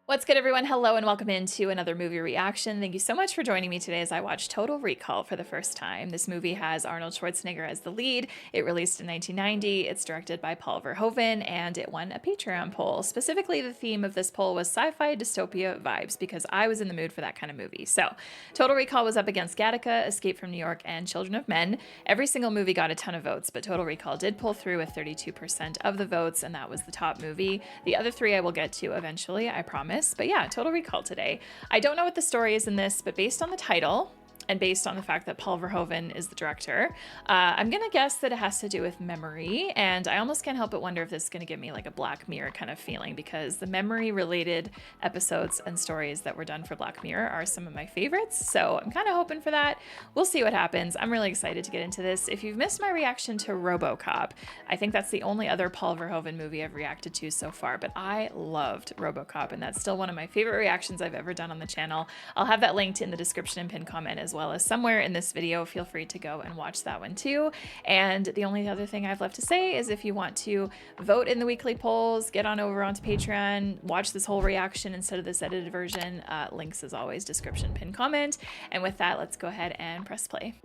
What's good, everyone? Hello, and welcome into another movie reaction. Thank you so much for joining me today as I watch Total Recall for the first time. This movie has Arnold Schwarzenegger as the lead. It released in 1990. It's directed by Paul Verhoeven, and it won a Patreon poll. Specifically, the theme of this poll was sci-fi dystopia vibes, because I was in the mood for that kind of movie. So, Total Recall was up against Gattaca, Escape from New York, and Children of Men. Every single movie got a ton of votes, but Total Recall did pull through with 32% of the votes, and that was the top movie. The other three I will get to eventually, I promise. But yeah, Total Recall today. I don't know what the story is in this, but based on the title and based on the fact that Paul Verhoeven is the director, I'm gonna guess that it has to do with memory, and I almost can't help but wonder if this is gonna give me like a Black Mirror kind of feeling, because the memory-related episodes and stories that were done for Black Mirror are some of my favorites, so I'm kind of hoping for that. We'll see what happens. I'm really excited to get into this. If you've missed my reaction to RoboCop, I think that's the only other Paul Verhoeven movie I've reacted to so far, but I loved RoboCop, and that's still one of my favorite reactions I've ever done on the channel. I'll have that linked in the description and pinned comment as well as somewhere in this video. Feel free to go and watch that one too. And the only other thing I've left to say is if you want to vote in the weekly polls, get on over onto Patreon, watch this whole reaction instead of this edited version. Links as always, description, pinned comment. And with that, let's go ahead and press play.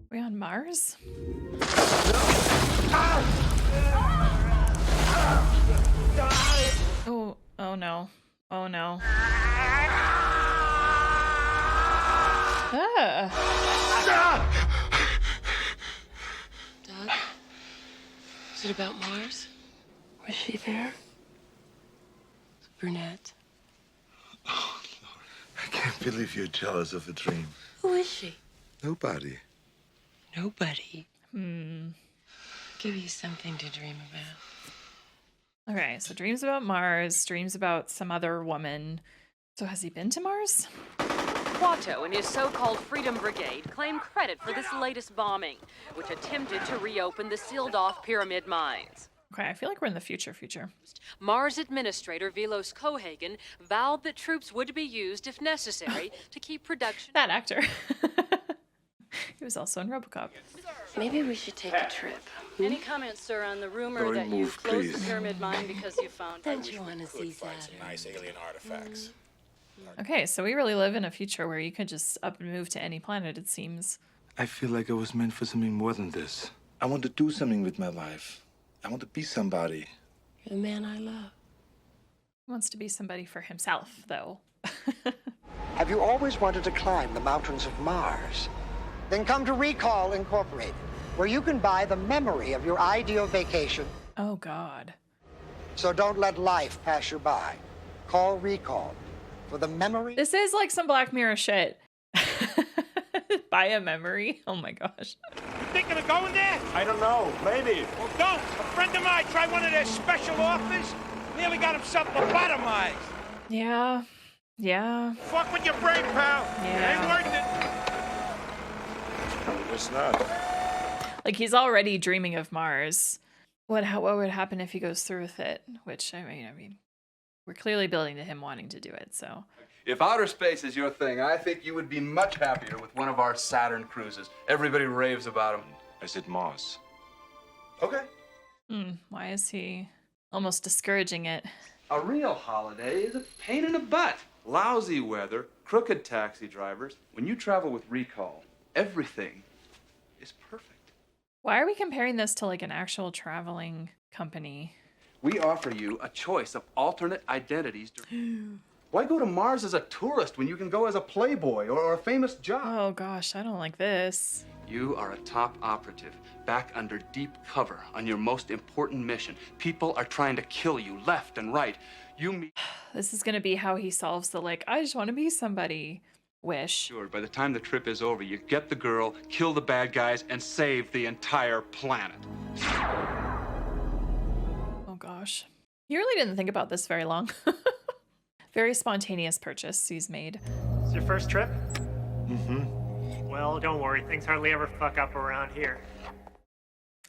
Are we on Mars? Oh, oh no. Oh no. Doug, is it about Mars? Was she there? Brunette. Oh, Lord. I can't believe you're jealous of a dream. Who is she? Nobody. Nobody. Give you something to dream about. Okay, so dreams about Mars, dreams about some other woman. So has he been to Mars? Watto and his so-called Freedom Brigade claim credit for this latest bombing, which attempted to reopen the sealed-off pyramid mines. Okay, I feel like we're in the future. Mars Administrator Velos Cohagen vowed that troops would be used if necessary to keep production... That actor. He was also in RoboCop. Maybe we should take a trip. Any comments, sir, on the rumor Lord, that you move, closed please. the pyramid mine because you found... Don't you want to see Find some Saturn? nice alien artifacts. Okay, so we really live in a future where you could just up and move to any planet, it seems. I feel like I was meant for something more than this. I want to do something with my life. I want to be somebody. You're the man I love. He wants to be somebody for himself, though. Have you always wanted to climb the mountains of Mars? Then come to Recall Incorporated, where you can buy the memory of your ideal vacation. Oh, God. So don't let life pass you by. Call Recall for the memory. This is like some Black Mirror shit. Buy a memory? Oh my gosh. Thinking of going there? I don't know. Maybe. Well, don't. A friend of mine tried one of their special offers. Nearly got himself lobotomized. Yeah. Yeah. Fuck with your brain, pal. Yeah. It ain't worth it. It's not. Like, he's already dreaming of Mars. What would happen if he goes through with it? Which, I mean, we're clearly building to him wanting to do it, so. If outer space is your thing, I think you would be much happier with one of our Saturn cruises. Everybody raves about them. I said Mars. Okay. Why is he almost discouraging it? A real holiday is a pain in the butt. Lousy weather, crooked taxi drivers. When you travel with Recall, everything is perfect. Why are we comparing this to like an actual traveling company? We offer you a choice of alternate identities. Why go to Mars as a tourist when you can go as a playboy or a famous jock? Oh gosh, I don't like this. You are a top operative, back under deep cover on your most important mission. People are trying to kill you left and right. You meet... This is gonna be how he solves the like, I just want to be somebody wish. Sure, by the time the trip is over, you get the girl, kill the bad guys, and save the entire planet. Oh gosh. You really didn't think about this very long. Very spontaneous purchase he's made. It's your first trip? Mm-hmm. Well, don't worry. Things hardly ever fuck up around here.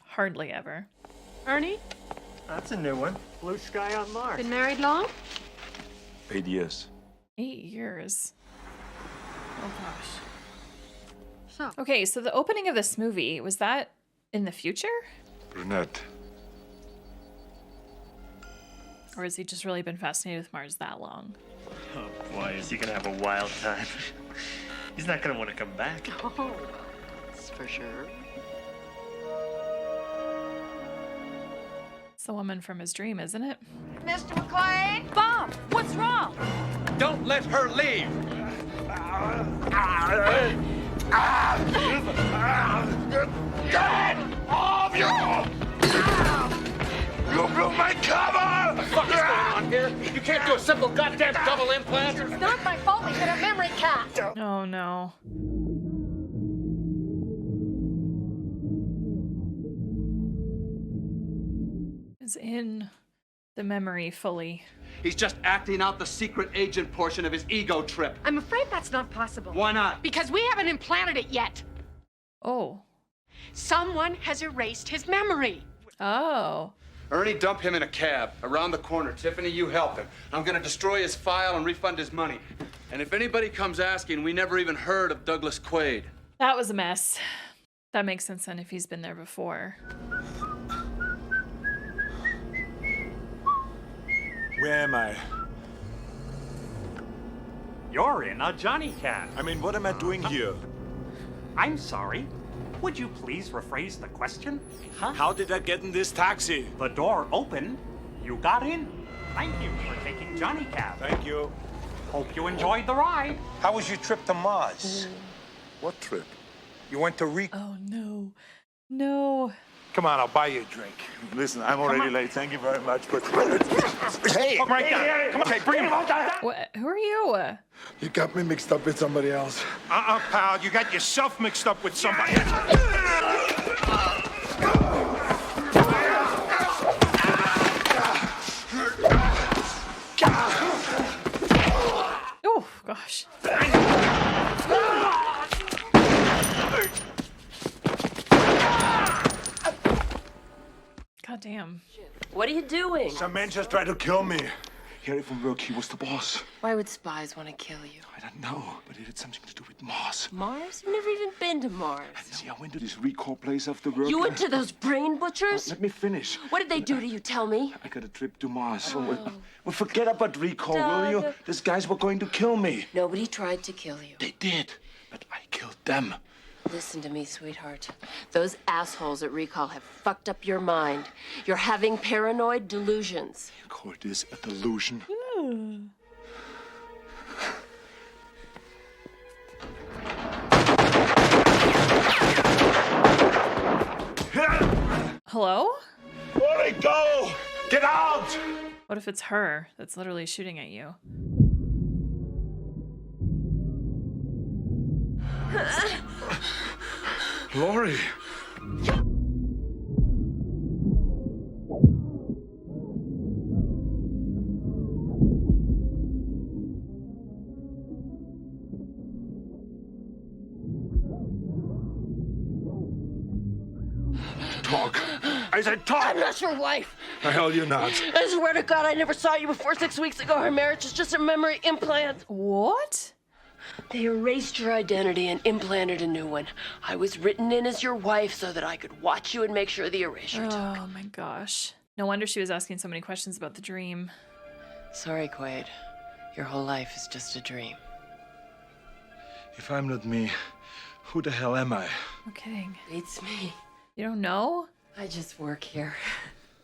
Hardly ever. Ernie, That's a new one. Blue Sky on Mars. Been married long? 8 years. 8 years. Oh gosh. So, Okay, so the opening of this movie, was that in the future? Brunette. Or has he just really been fascinated with Mars that long? Oh boy, is he gonna have a wild time. He's not gonna want to come back. oh, that's for sure. It's the woman from his dream, isn't it? Mr. McClane? Bob, what's wrong? Don't let her leave. Get off you! You blew my cover! What the fuck is going on here? You can't do a simple goddamn double implant. It's not my fault we hit a memory cap. Oh no. Is in the memory fully. He's just acting out the secret agent portion of his ego trip. I'm afraid that's not possible. Why not? Because we haven't implanted it yet. Oh. Someone has erased his memory. Oh. Ernie, dump him in a cab. Around the corner. Tiffany, you help him. I'm gonna destroy his file and refund his money. And if anybody comes asking, we never even heard of Douglas Quaid. That was a mess. That makes sense then if he's been there before. Where am I? You're in a Johnny Cab. I mean, what am I doing here? I'm sorry. Would you please rephrase the question? Huh? How did I get in this taxi? The door opened. You got in. Thank you for taking Johnny Cab. Thank you. Hope you enjoyed the ride. How was your trip to Mars? What trip? You went to Rico. Oh no. No. Come on, I'll buy you a drink. Listen, I'm already late. Thank you very much, but Hey! Right there. Come on. Okay, bring him. What? Who are you? you got me mixed up with somebody else. Pal, you got yourself mixed up with somebody. Oh gosh. God damn. What are you doing? Some man just tried to kill me. Harry from work, he was the boss. Why would spies want to kill you? I don't know, but it had something to do with Mars. Mars? You've never even been to Mars. See, I went to this recall place after work. You went to those brain butchers? Let me finish. What did they do to you? Tell me. I got a trip to Mars. Well, forget about recall, will you? Doug. These guys were going to kill me. Nobody tried to kill you. They did, but I killed them. Listen to me, sweetheart. Those assholes at Recall have fucked up your mind. You're having paranoid delusions. Call this a delusion. Hello? Where'd he go? Get out! What if it's her that's literally shooting at you? Laurie. Talk. I said talk. I'm not your wife. The hell you're not. I swear to God, I never saw you before 6 weeks ago. Our marriage is just a memory implant. What? They erased your identity and implanted a new one. I was written in as your wife so that I could watch you and make sure the erasure took. Oh my gosh. No wonder she was asking so many questions about the dream. Sorry, Quaid. Your whole life is just a dream. If I'm not me, who the hell am I? No kidding. Beats me. You don't know? I just work here.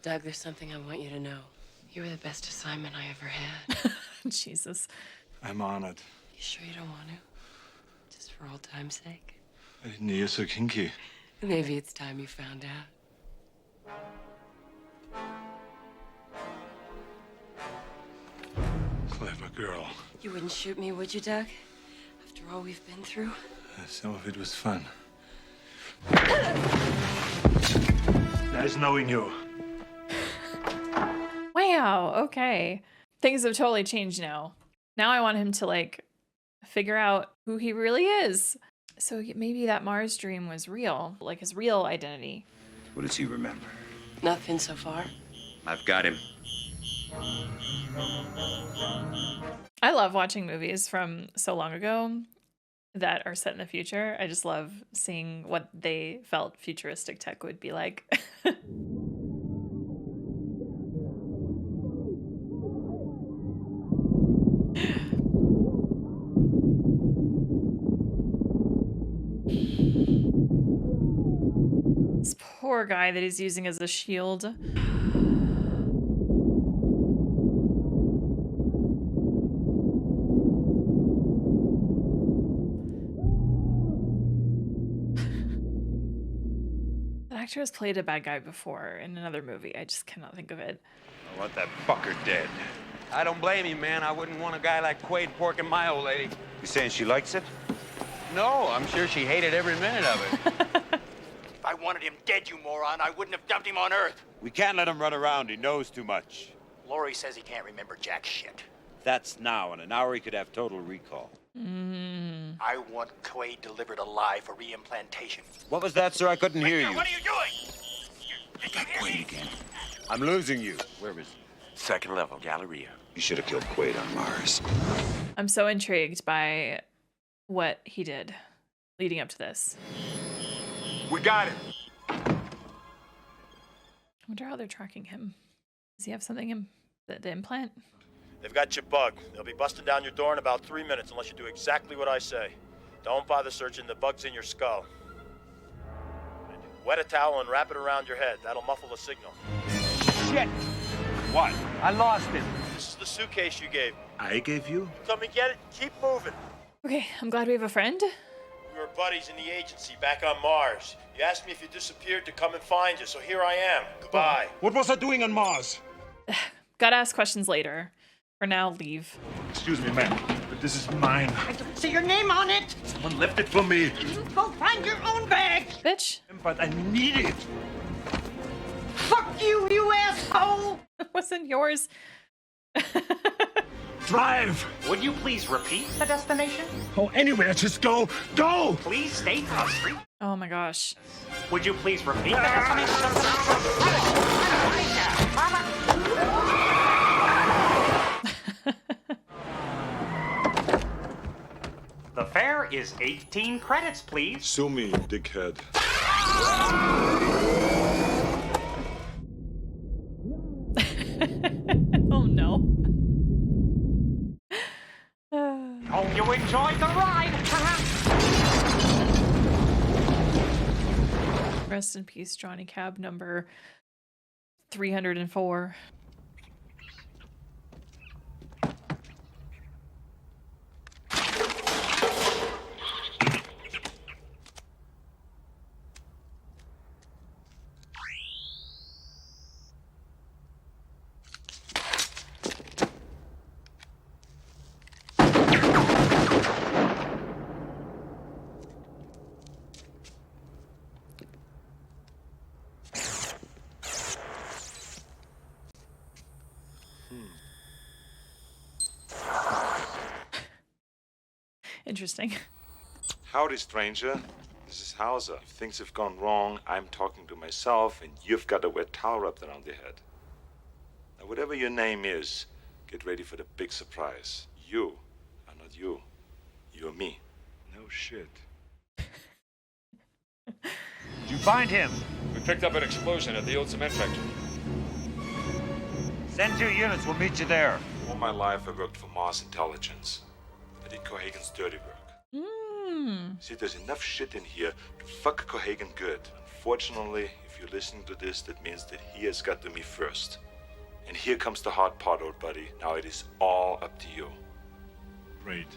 Doug, there's something I want you to know. You were the best assignment I ever had. Jesus. I'm honored. You sure you don't want to? Just for old time's sake? I didn't hear so kinky. Maybe it's time you found out. Clever girl. You wouldn't shoot me, would you, Doug? After all we've been through? Some of it was fun. Nice knowing you. Wow, okay. Things have totally changed now. Now I want him to, like, figure out who he really is. So maybe that Mars dream was real, like his real identity. What does he remember? Nothing so far. I've got him. I love watching movies from so long ago that are set in the future. I just love seeing what they felt futuristic tech would be like. This poor guy that he's using as a shield. That actor has played a bad guy before in another movie. I just cannot think of it. I want that fucker dead. I don't blame you, man. I wouldn't want a guy like Quaid porking my old lady. You saying she likes it? No, I'm sure she hated every minute of it. If I wanted him dead, you moron, I wouldn't have dumped him on Earth. We can't let him run around. He knows too much. Laurie says he can't remember jack shit. That's now. In an hour, he could have total recall. I want Quaid delivered alive for reimplantation. What was that, sir? I couldn't hear you. What are you doing? Got Quaid again. I'm losing you. Where is he? Second level, Galleria. You should have killed Quaid on Mars. I'm so intrigued by what he did leading up to this. We got him. I wonder how they're tracking him. Does he have something in the implant? They've got you bugged. They'll be busting down your door in about 3 minutes unless you do exactly what I say. Don't bother searching. The bug's in your skull. Wet a towel and wrap it around your head. That'll muffle the signal. Shit! What? I lost him. This is the suitcase you gave me. I gave you? Come and get it. Keep moving. Okay, I'm glad we have a friend. We were buddies in the agency back on Mars. You asked me if you disappeared to come and find you, so here I am. Goodbye. What was I doing on Mars? Gotta ask questions later. For now, leave. Excuse me, ma'am, but this is mine. I don't see your name on it. Someone left it for me. Go find your own bag. Bitch. But I need it. Fuck you, you asshole. It wasn't yours. Drive. Would you please repeat the destination? Oh, anywhere, just go. Go! Please state the street. Oh my gosh. Would you please repeat the destination? The fare is 18 credits, please. Sue me, dickhead. Oh no. Hope you enjoyed the ride. Rest in peace, Johnny Cab number 304. Interesting. Howdy, stranger. This is Hauser. If things have gone wrong, I'm talking to myself, and you've got a wet towel wrapped around your head. Now, whatever your name is, get ready for the big surprise. You are not you. You're me. No shit. Did you find him? We picked up an explosion at the old cement factory. Send 2 units. We'll meet you there. All my life, I worked for Mars Intelligence. I did Cohagen's dirty work. See, there's enough shit in here to fuck Cohagen good. Unfortunately, if you're listening to this, that means that he has got to me first. And here comes the hard part, old buddy. Now it is all up to you. Great.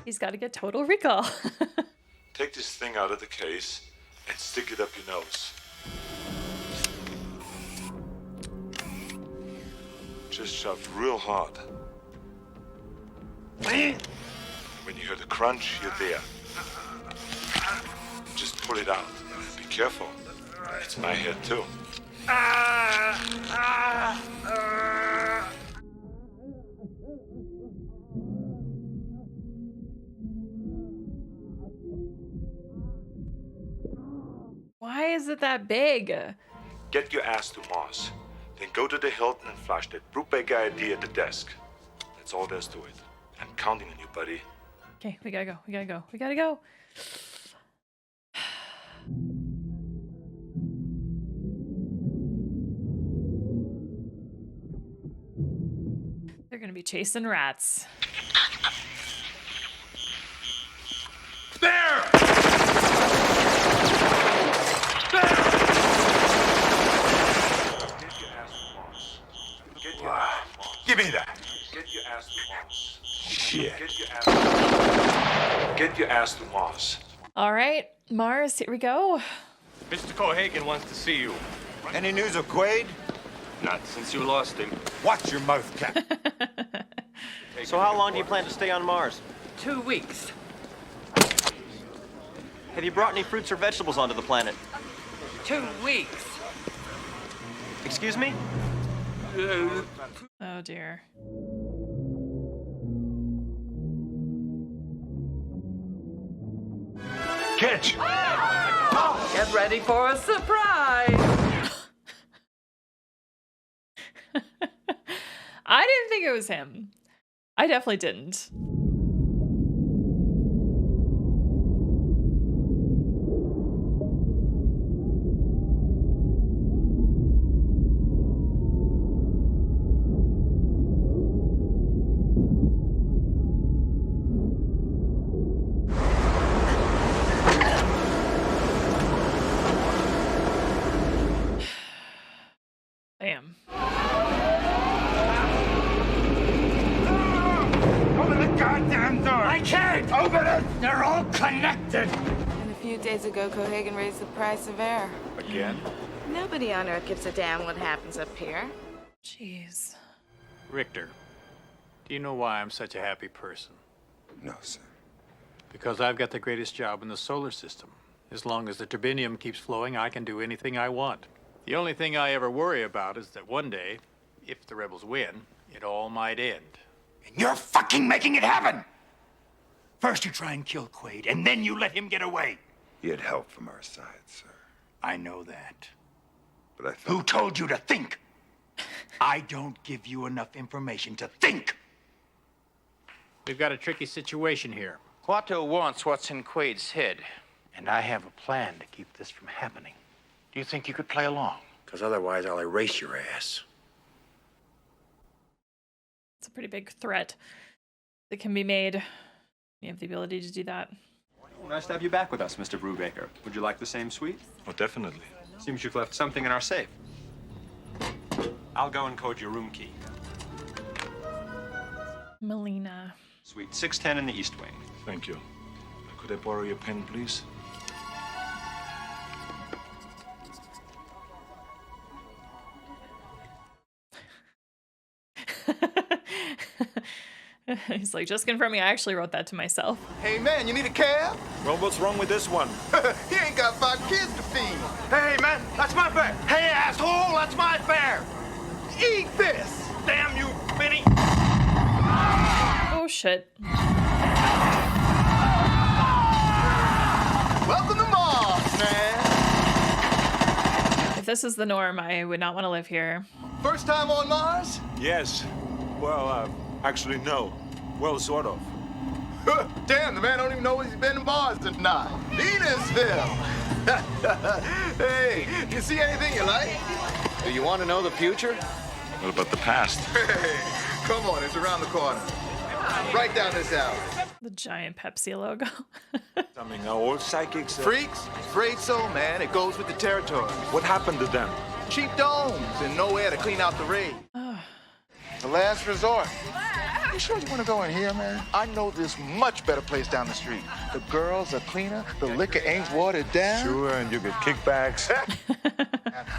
He's got to get total recall. Take this thing out of the case and stick it up your nose. Just shove real hard. When you hear the crunch, you're there. Just pull it out. Be careful. It's my head, too. Why is it that big? Get your ass to Mars. Then go to the Hilton and flash that Brubaker ID at the desk. That's all there's to it. I'm counting on you, buddy. Okay, we gotta go. We gotta go. We gotta go. They're gonna be chasing rats. There! Give me that. Get your ass to Mars. Shit. Get your ass to Mars. All right, Mars, here we go. Mr. Cohagen wants to see you. Any news of Quaid? Not since you lost him. Watch your mouth, Cap. So how long do you plan to stay on Mars? 2 weeks. Have you brought any fruits or vegetables onto the planet? 2 weeks. Excuse me? Oh dear. Catch! Get ready for a surprise. I didn't think it was him. I definitely didn't. Damn. Open the goddamn door! I can't! Open it! They're all connected! And a few days ago, Cohagen raised the price of air. Again? Nobody on Earth gives a damn what happens up here. Jeez. Richter, do you know why I'm such a happy person? No, sir. Because I've got the greatest job in the solar system. As long as the turbinium keeps flowing, I can do anything I want. The only thing I ever worry about is that one day, if the rebels win, it all might end. And you're fucking making it happen! First you try and kill Quaid, and then you let him get away. He had help from our side, sir. I know that. But I thought... Who told you to think? I don't give you enough information to think! We've got a tricky situation here. Quato wants what's in Quaid's head, and I have a plan to keep this from happening. Do you think you could play along? Because otherwise I'll erase your ass. It's a pretty big threat that can be made. You have the ability to do that. Well, nice to have you back with us, Mr. Brubaker. Would you like the same suite? Oh, definitely. Seems you've left something in our safe. I'll go and code your room key. Melina. Suite 610 in the East Wing. Thank you. Could I borrow your pen, please? He's like, just confirming I actually wrote that to myself. Hey, man, you need a cab? Well, what's wrong with this one? He ain't got 5 kids to feed. Hey, man, that's my fare. Hey, asshole, that's my fare. Eat this! Damn you, Benny. Oh, shit. Welcome to Mars, man. If this is the norm, I would not want to live here. First time on Mars? Yes. Well, actually, no. Well, sort of. Damn, the man don't even know he's been to Mars or not. Venusville. Hey, you see anything you like? Do you want to know the future? What about the past? Hey, come on, it's around the corner. Right down this alley. The giant Pepsi logo. I mean, our old psychics... Freaks? Afraid so, man. It goes with the territory. What happened to them? Cheap domes and nowhere to clean out the raid. The last resort. You sure you want to go in here, man? I know this much better place down the street. The girls are cleaner, the liquor ain't watered down. Sure, and you get kickbacks.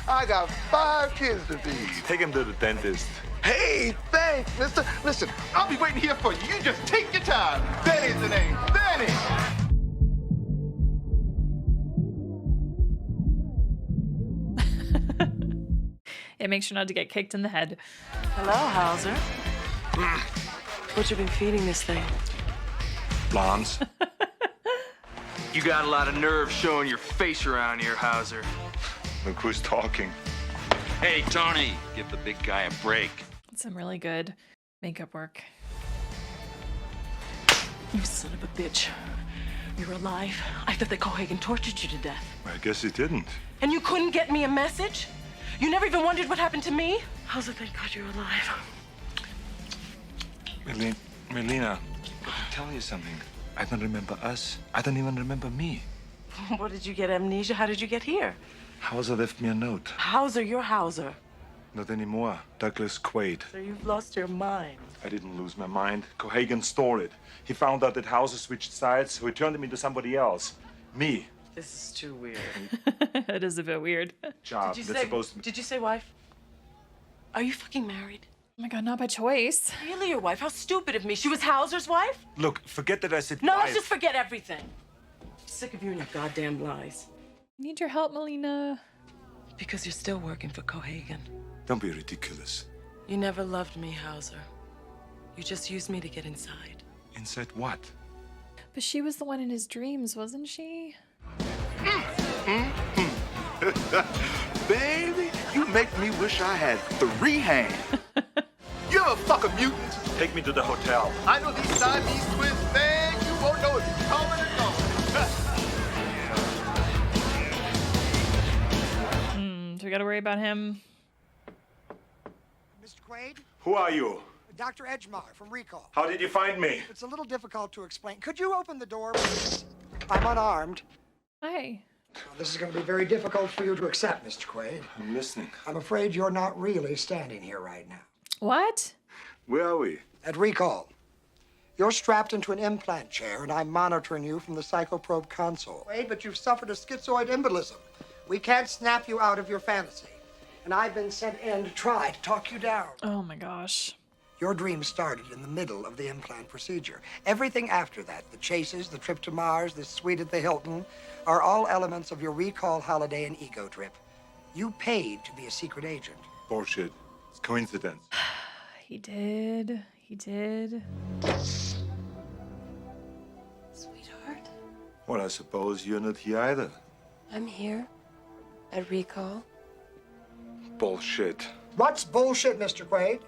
I got 5 kids to feed. Take him to the dentist. Hey, thanks, mister. Listen, I'll be waiting here for you. You just take your time. Benny's the name. Benny! Yeah, make sure not to get kicked in the head. Hello, Hauser. What you been feeding this thing? Blondes. You got a lot of nerve showing your face around here, Hauser. Look who's talking. Hey, Tony, give the big guy a break. Some really good makeup work. You son of a bitch. You're alive. I thought that Cohagen tortured you to death. I guess he didn't. And you couldn't get me a message? You never even wondered what happened to me? How's it thank God you're alive? Melina, let me tell you something. I don't remember us. I don't even remember me. What, did you get amnesia? How did you get here? Hauser left me a note. Hauser, you're Hauser. Not anymore. Douglas Quaid. So you've lost your mind. I didn't lose my mind. Cohagen stole it. He found out that Hauser switched sides, so he turned him into somebody else. Me. This is too weird. It is a bit weird. Job. Did you say wife? Are you fucking married? Oh my God, not by choice. Really your wife? How stupid of me. She was Hauser's wife? Look, forget that I said No, wife. let's just forget everything. I'm sick of you and your goddamn lies. I need your help, Melina. Because you're still working for Cohagen. Don't be ridiculous. You never loved me, Hauser. You just used me to get inside. Inside what? But she was the one in his dreams, wasn't she? Baby, you make me wish I had 3 hands. You ever fuck a mutant? Take me to the hotel. I know these Siamese twins, man. You won't know if you're coming or going. So we gotta worry about him. Mr. Quaid? Who are you? Dr. Edgemar from Recall. How did you find me? It's a little difficult to explain. Could you open the door, please? I'm unarmed. Hi. Now, this is going to be very difficult for you to accept, Mr. Quaid. I'm listening. I'm afraid you're not really standing here right now. What? Where are we? At Recall. You're strapped into an implant chair, and I'm monitoring you from the psychoprobe console. Wait, but you've suffered a schizoid embolism. We can't snap you out of your fantasy. And I've been sent in to try to talk you down. Oh my gosh. Your dream started in the middle of the implant procedure. Everything after that, the chases, the trip to Mars, the suite at the Hilton, are all elements of your recall holiday and ego trip. You paid to be a secret agent. Bullshit. It's coincidence. He did. He did. Sweetheart, Well, I suppose you're not here either. I'm here at Recall. Bullshit. What's bullshit, Mr. Quaid?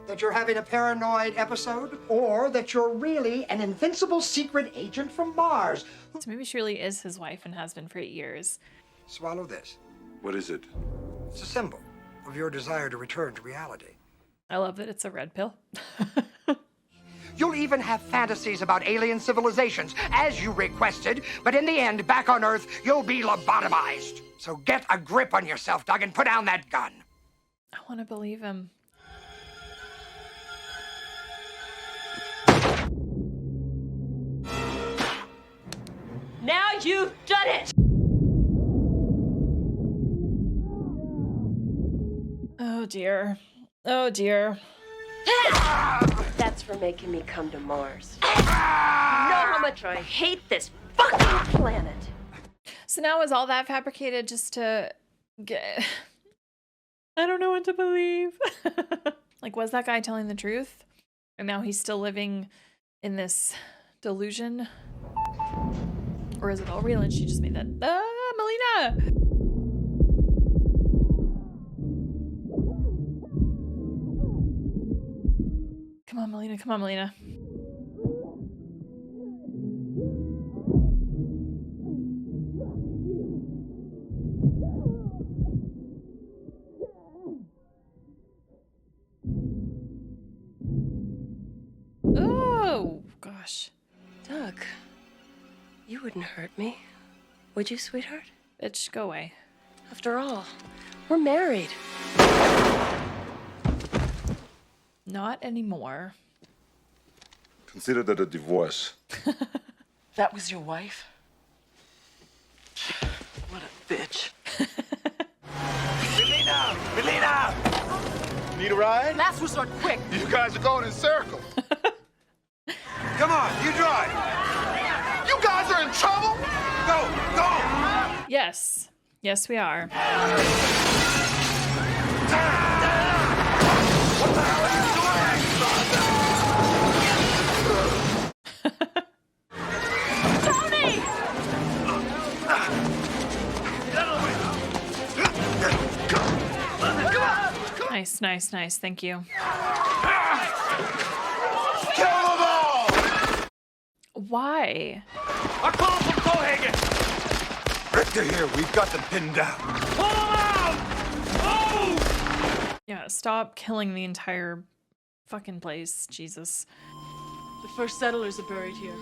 That you're having a paranoid episode? Or that you're really an invincible secret agent from Mars? So maybe she really is his wife and has been for 8 years. Swallow this. What is it? It's a symbol of your desire to return to reality. I love that it's a red pill. You'll even have fantasies about alien civilizations, as you requested, but in the end, back on Earth, you'll be lobotomized. So get a grip on yourself, Doug, and put down that gun. I want to believe him. Now you've done it! Oh dear. Oh dear. That's for making me come to Mars. You know how much I hate this fucking planet. So now is all that fabricated just to get... I don't know what to believe. Like, was that guy telling the truth? And now he's still living in this delusion? Or is it all real and she just made that? Melina! Come on, Melina. Come on, Melina. Oh, gosh. Doug, you wouldn't hurt me, would you, sweetheart? Bitch, go away. After all, we're married. Not anymore. Consider that a divorce. That was your wife? What a bitch. Melina! Melina! Need a ride? Last resort, quick! You guys are going in circles. Come on, you drive. You guys are in trouble? Go, go! Yes. Yes, we are. Tony! Come on! Nice, nice, nice. Thank you. Kill them all! Why? A call from Cohagen! Richter here, we've got them pinned down. Pull them out! Move! Yeah, stop killing the entire fucking place. Jesus. The first settlers are buried here.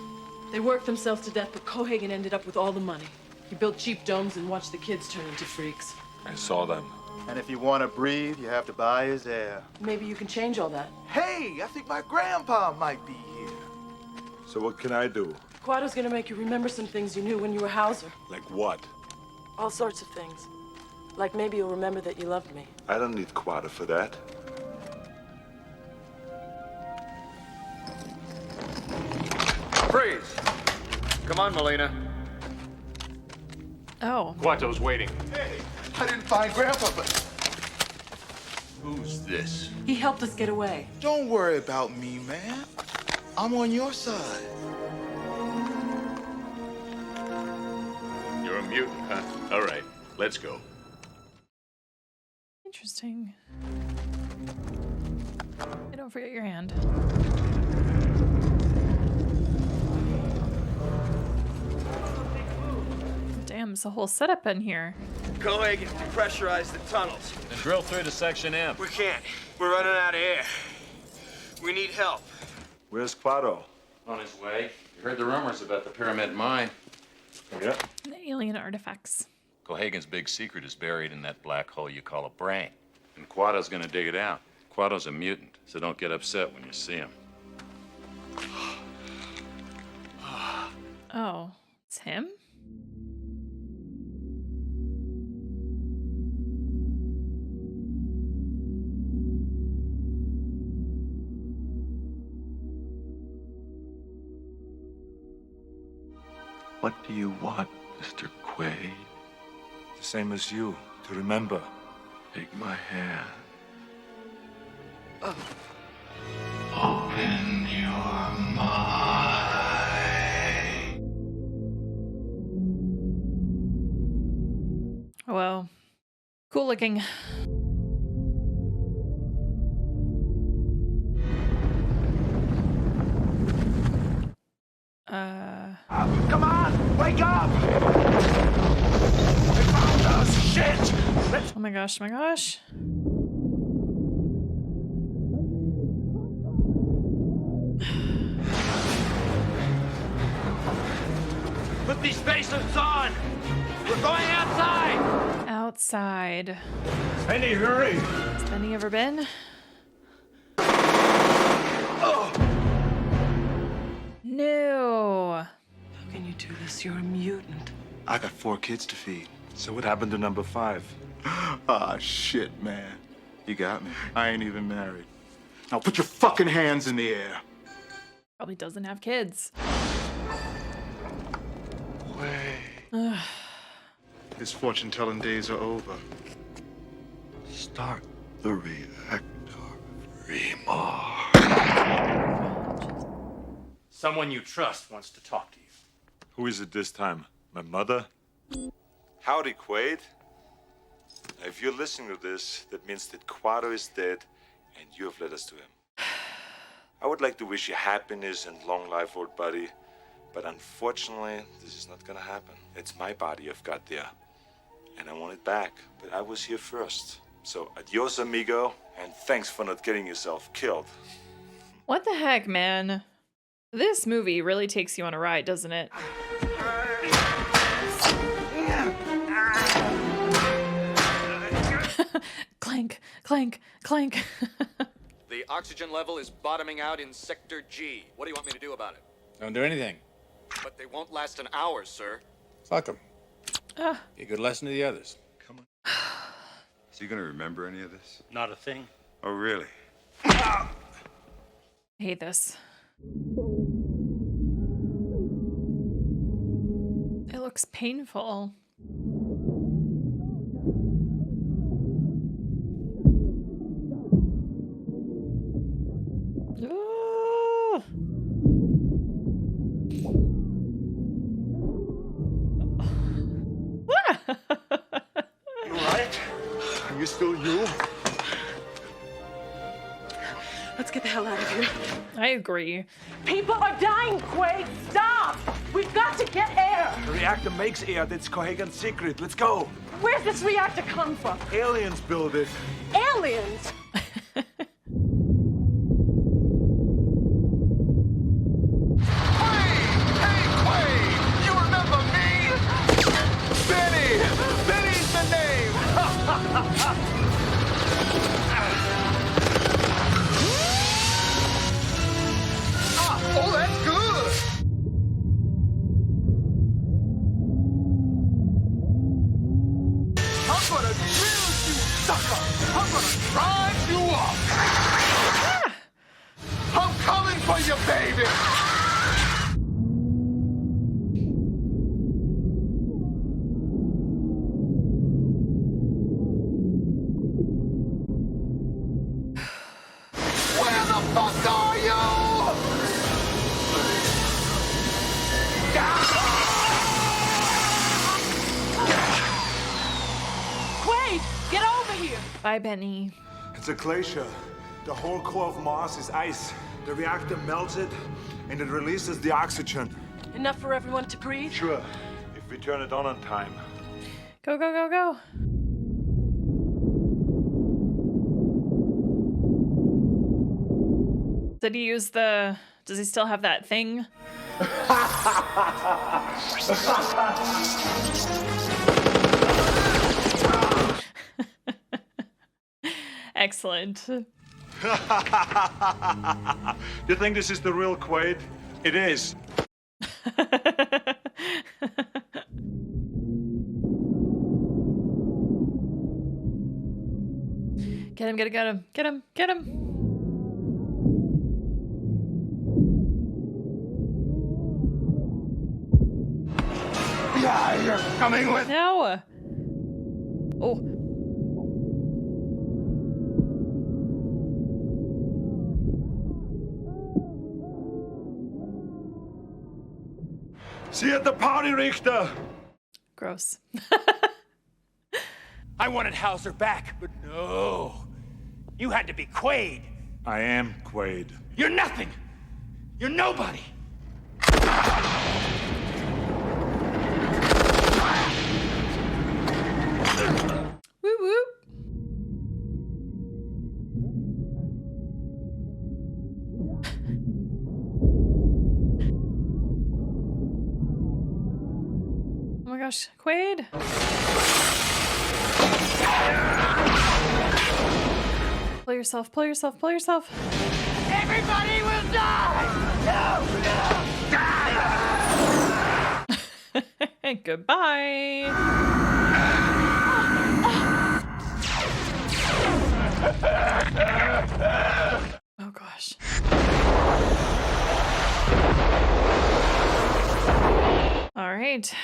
They worked themselves to death, but Cohagen ended up with all the money. He built cheap domes and watched the kids turn into freaks. I saw them. And if you want to breathe, you have to buy his air. Maybe you can change all that. Hey, I think my grandpa might be here. So what can I do? Quado's gonna make you remember some things you knew when you were Hauser. Like what? All sorts of things. Like maybe you'll remember that you loved me. I don't need Quado for that. Freeze! Come on, Melina. Oh. Quato's waiting. Hey, I didn't find Grandpa, but... Who's this? He helped us get away. Don't worry about me, man. I'm on your side. You're a mutant, huh? All right, let's go. Interesting. Hey, don't forget your hand. Damn, it's a whole setup in here. Cohagen depressurized the tunnels. Then drill through to Section M. We can't. We're running out of air. We need help. Where's Quado? On his way. You heard the rumors about the Pyramid Mine. Yeah. The alien artifacts. Cohagen's big secret is buried in that black hole you call a brain. And Quado's gonna dig it out. Quado's a mutant, so don't get upset when you see him. Oh, it's him? What do you want, Mr. Quaid? The same as you, to remember. Take my hand. Open your mind. Well, cool looking. Come on, wake up! They found us, shit! Oh my gosh, oh my gosh. Put these spacesuits on! We're going outside! Outside. Penny, hurry! Has Penny ever been? No. How can you do this? You're a mutant. I got 4 kids to feed. So what happened to number 5? Ah, shit, man. You got me. I ain't even married. Now put your fucking hands in the air. Probably doesn't have kids. Wait. His fortune-telling days are over. Start the reactor, Remar. Someone you trust wants to talk to you. Who is it this time? My mother? Howdy, Quaid. Now, if you're listening to this, that means that Quado is dead, and you have led us to him. I would like to wish you happiness and long life, old buddy, but unfortunately, this is not gonna happen. It's my body you've got there, and I want it back, but I was here first. So, adios, amigo, and thanks for not getting yourself killed. What the heck, man? This movie really takes you on a ride, doesn't it? Clank, clank, clank. The oxygen level is bottoming out in Sector G. What do you want me to do about it? Don't do anything. But they won't last an hour, sir. Fuck them. Ah. Be a good lesson to the others. Is he gonna remember any of this? Not a thing. Oh, really? I hate this. It looks painful. You all right? Are you still you? Let's get the hell out of here. I agree. People are dying, Quaid. Stop! We've got to get air. The reactor makes air. That's Cohagen's secret. Let's go. Where's this reactor come from? Aliens build it. Aliens? You remember me? Benny! Benny's the name! Oh, that's good! I'm gonna drill you, sucker! I'm gonna drive you up! I'm coming for you, baby! Where the fuck are you? Quaid, get over here. Bye, Benny. It's a glacier. The whole core of Mars is ice. The reactor melts it, and it releases the oxygen. Enough for everyone to breathe? Sure, if we turn it on time. Go, go, go, go. Did he use the... Does he still have that thing? Excellent. You think this is the real Quaid? It is. Get him, get him, get him, get him. Yeah, you're coming with. No. Oh. See you at the party, Richter. Gross. I wanted Hauser back, but no. You had to be Quaid. I am Quaid. You're nothing. You're nobody. Whoop whoop. Oh my gosh, Quaid. Pull yourself, pull yourself, pull yourself. Everybody will die! No! Goodbye. Oh gosh. All right.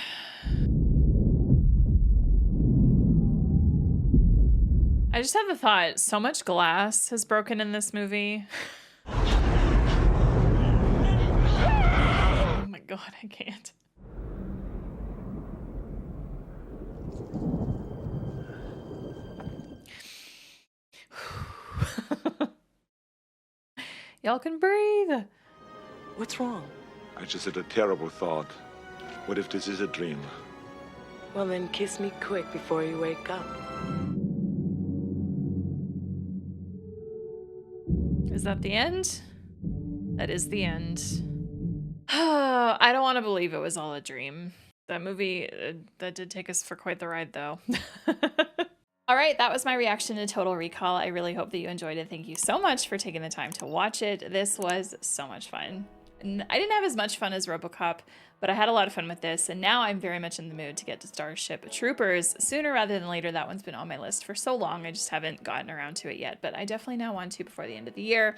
I just have the thought, so much glass has broken in this movie. Oh my god, I can't. Y'all can breathe. What's wrong? I just had a terrible thought. What if this is a dream? Well, then kiss me quick before you wake up. Is that the end? That is the end. I don't want to believe it was all a dream. That movie, that did take us for quite the ride, though. All right, that was my reaction to Total Recall. I really hope that you enjoyed it. Thank you so much for taking the time to watch it. This was so much fun. And I didn't have as much fun as RoboCop, but I had a lot of fun with this, and now I'm very much in the mood to get to Starship Troopers sooner rather than later. That one's been on my list for so long, I just haven't gotten around to it yet, but I definitely now want to before the end of the year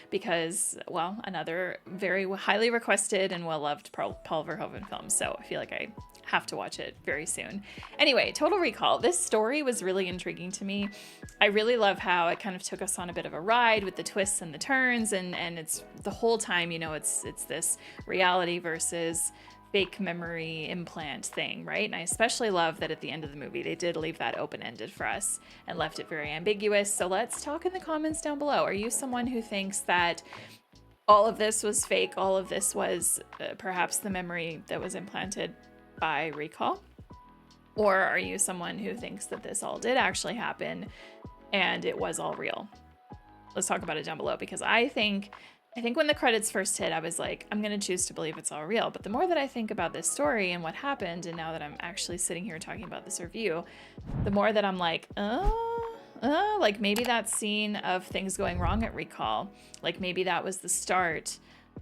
because, well, another very highly requested and well-loved Paul Verhoeven film, so I feel like I have to watch it very soon. Anyway, Total Recall. This story was really intriguing to me. I really love how it kind of took us on a bit of a ride with the twists and the turns, and it's the whole time, you know, it's this reality versus fake memory implant thing, right? And I especially love that at the end of the movie, they did leave that open-ended for us and left it very ambiguous. So let's talk in the comments down below. Are you someone who thinks that all of this was fake? All of this was perhaps the memory that was implanted by Recall? Or are you someone who thinks that this all did actually happen and it was all real? Let's talk about it down below, because I think when the credits first hit, I was like, I'm going to choose to believe it's all real. But the more that I think about this story and what happened, and now that I'm actually sitting here talking about this review, the more that I'm like, like maybe that scene of things going wrong at Recall, like maybe that was the start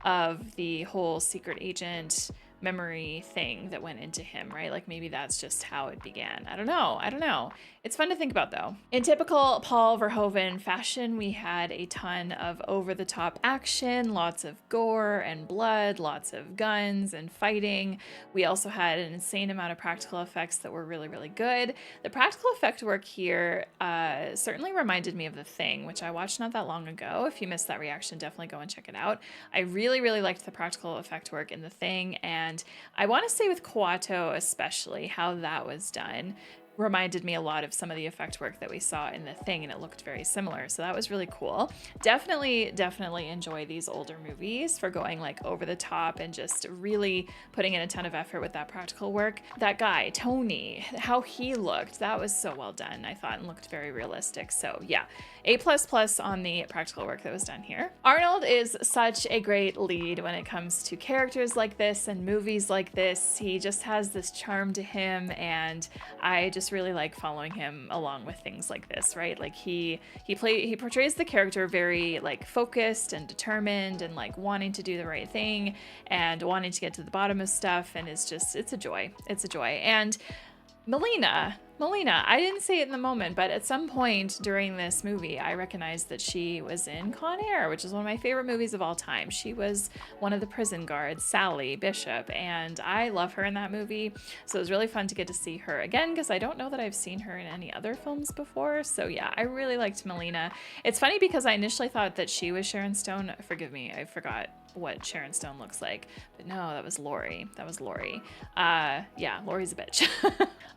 of the whole secret agent memory thing that went into him, right? Like maybe that's just how it began. I don't know. It's fun to think about though. In typical Paul Verhoeven fashion, we had a ton of over-the-top action, lots of gore and blood, lots of guns and fighting. We also had an insane amount of practical effects that were really, really good. The practical effect work here certainly reminded me of The Thing, which I watched not that long ago. If you missed that reaction, definitely go and check it out. I really, really liked the practical effect work in The Thing, and I want to say with Kuato especially, how that was done reminded me a lot of some of the effect work that we saw in The Thing, and it looked very similar. So that was really cool. Definitely enjoy these older movies for going like over the top and just really putting in a ton of effort with that practical work. That guy, Tony, how he looked, that was so well done, I thought, and looked very realistic. So yeah, A++ on the practical work that was done here. Arnold is such a great lead when it comes to characters like this and movies like this. He just has this charm to him, and I just really like following him along with things like this, right? Like he portrays the character very like focused and determined and like wanting to do the right thing and wanting to get to the bottom of stuff, and it's a joy. And Melina, I didn't say it in the moment, but at some point during this movie, I recognized that she was in Con Air, which is one of my favorite movies of all time. She was one of the prison guards, Sally Bishop, and I love her in that movie. So it was really fun to get to see her again, because I don't know that I've seen her in any other films before. So yeah, I really liked Melina. It's funny because I initially thought that she was Sharon Stone. Forgive me, I forgot what Sharon Stone looks like, but no, that was Laurie. Yeah, Laurie's a bitch.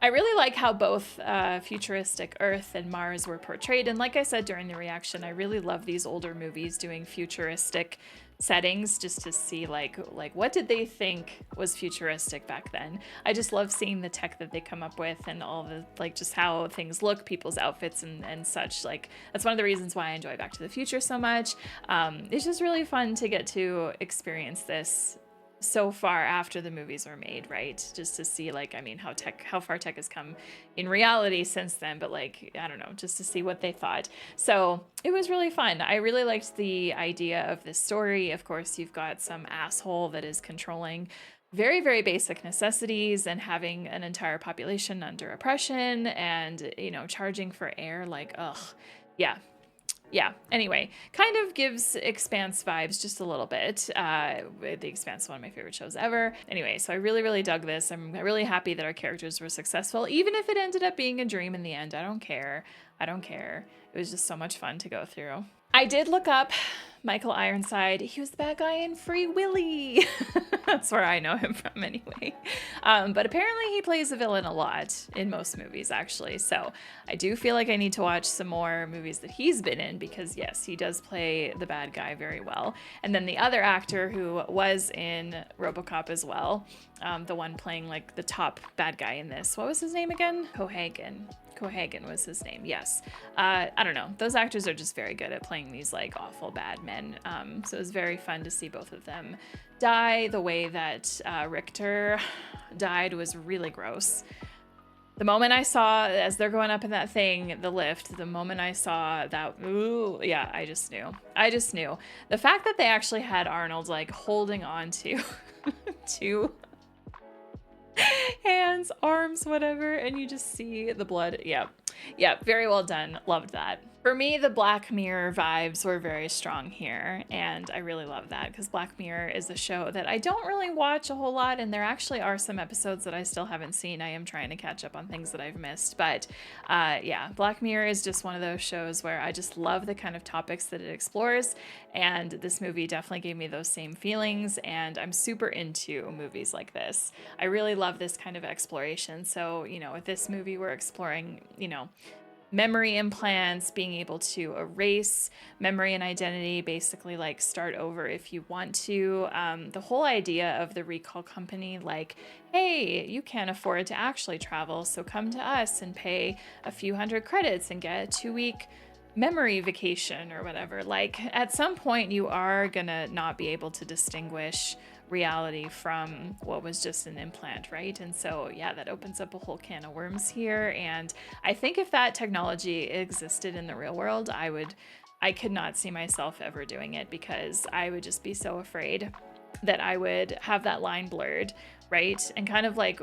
I really like how both futuristic Earth and Mars were portrayed, and like I said during the reaction, I really love these older movies doing futuristic settings just to see like what did they think was futuristic back then. I just love seeing the tech that they come up with and all the like just how things look, people's outfits and such. Like that's one of the reasons why I enjoy Back to the Future so much. It's just really fun to get to experience this so far after the movies were made, right? Just to see like, I mean, how far tech has come in reality since then, but like, I don't know, just to see what they thought. So it was really fun. I really liked the idea of this story. Of course, you've got some asshole that is controlling very, very basic necessities and having an entire population under oppression and, you know, charging for air, like, ugh, yeah. Anyway, kind of gives Expanse vibes just a little bit. The Expanse is one of my favorite shows ever. Anyway, so I really, really dug this. I'm really happy that our characters were successful, even if it ended up being a dream in the end. I don't care. It was just so much fun to go through. I did look up Michael Ironside. He was the bad guy in Free Willy. That's where I know him from anyway. But apparently he plays a villain a lot in most movies, actually. So I do feel like I need to watch some more movies that he's been in, because yes, he does play the bad guy very well. And then the other actor who was in RoboCop as well, the one playing like the top bad guy in this, what was his name again? Cohagen was his name, yes. I don't know. Those actors are just very good at playing these like awful bad men. So it was very fun to see both of them die. The way that Richter died was really gross. The moment I saw, as they're going up in that thing, the lift, the moment I saw that, ooh, yeah, I just knew. The fact that they actually had Arnold like holding on to two hands, arms, whatever, and you just see the blood. Yeah, very well done. Loved that. For me, the Black Mirror vibes were very strong here, and I really love that because Black Mirror is a show that I don't really watch a whole lot, and there actually are some episodes that I still haven't seen. I am trying to catch up on things that I've missed, but yeah, Black Mirror is just one of those shows where I just love the kind of topics that it explores, and this movie definitely gave me those same feelings, and I'm super into movies like this. I really love this kind of exploration. So, you know, with this movie, we're exploring, you know, memory implants, being able to erase memory and identity, basically like start over if you want to. The whole idea of the recall company, like, hey, you can't afford to actually travel, so come to us and pay a few hundred credits and get a 2-week memory vacation or whatever. Like, at some point you are gonna not be able to distinguish reality from what was just an implant, right? And so yeah, that opens up a whole can of worms here, and I think if that technology existed in the real world, I could not see myself ever doing it, because I would just be so afraid that I would have that line blurred, right? And kind of like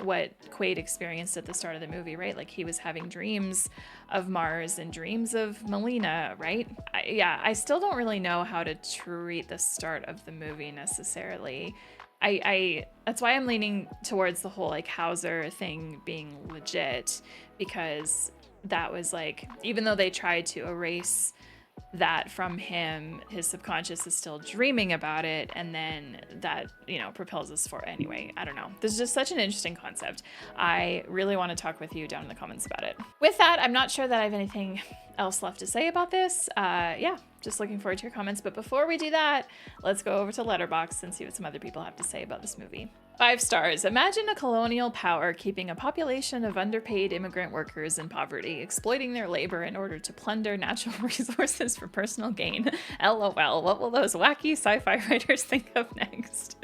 what Quaid experienced at the start of the movie, right? Like, he was having dreams of Mars and dreams of Melina, right? I still don't really know how to treat the start of the movie necessarily. That's why I'm leaning towards the whole like Hauser thing being legit, because that was like, even though they tried to erase that from him, his subconscious is still dreaming about it, and then that, you know, propels us forward. Anyway, I don't know. This is just such an interesting concept. I really want to talk with you down in the comments about it. With that, I'm not sure that I have anything else left to say about this. Yeah, just looking forward to your comments. But before we do that, let's go over to Letterboxd and see what some other people have to say about this movie. 5 stars. Imagine a colonial power keeping a population of underpaid immigrant workers in poverty, exploiting their labor in order to plunder natural resources for personal gain. LOL. What will those wacky sci-fi writers think of next?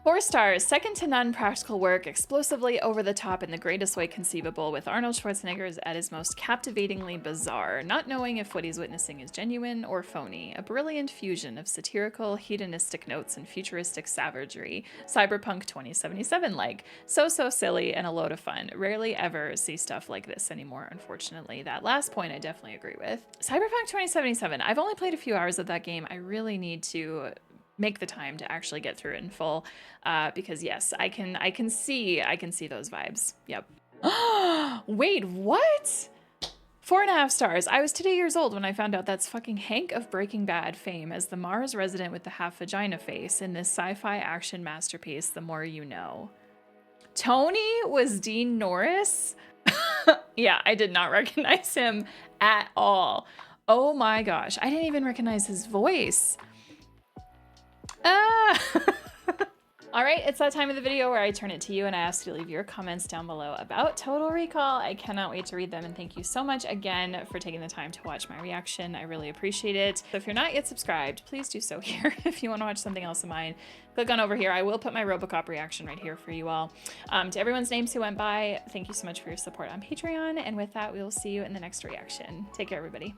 4 stars. Second to none practical work, explosively over the top in the greatest way conceivable, with Arnold Schwarzenegger at his most captivatingly bizarre, not knowing if what he's witnessing is genuine or phony. A brilliant fusion of satirical, hedonistic notes and futuristic savagery. Cyberpunk 2077-like. So silly and a load of fun. Rarely ever see stuff like this anymore, unfortunately. That last point I definitely agree with. Cyberpunk 2077. I've only played a few hours of that game. I really need to make the time to actually get through it in full, because yes, I can see those vibes. Yep. Wait, what? 4.5 stars. I was today years old when I found out that's fucking Hank of Breaking Bad fame as the Mars resident with the half vagina face in this sci-fi action masterpiece, The More You Know. Tony was Dean Norris? Yeah, I did not recognize him at all. Oh my gosh, I didn't even recognize his voice. All right, it's that time of the video where I turn it to you and I ask you to leave your comments down below about Total Recall. I cannot wait to read them, and thank you so much again for taking the time to watch my reaction. I really appreciate it. So if you're not yet subscribed, please do so here. If you want to watch something else of mine, click on over here. I will put my RoboCop reaction right here for you all. To everyone's names who went by, thank you so much for your support on Patreon, and with that, we will see you in the next reaction. Take care, everybody.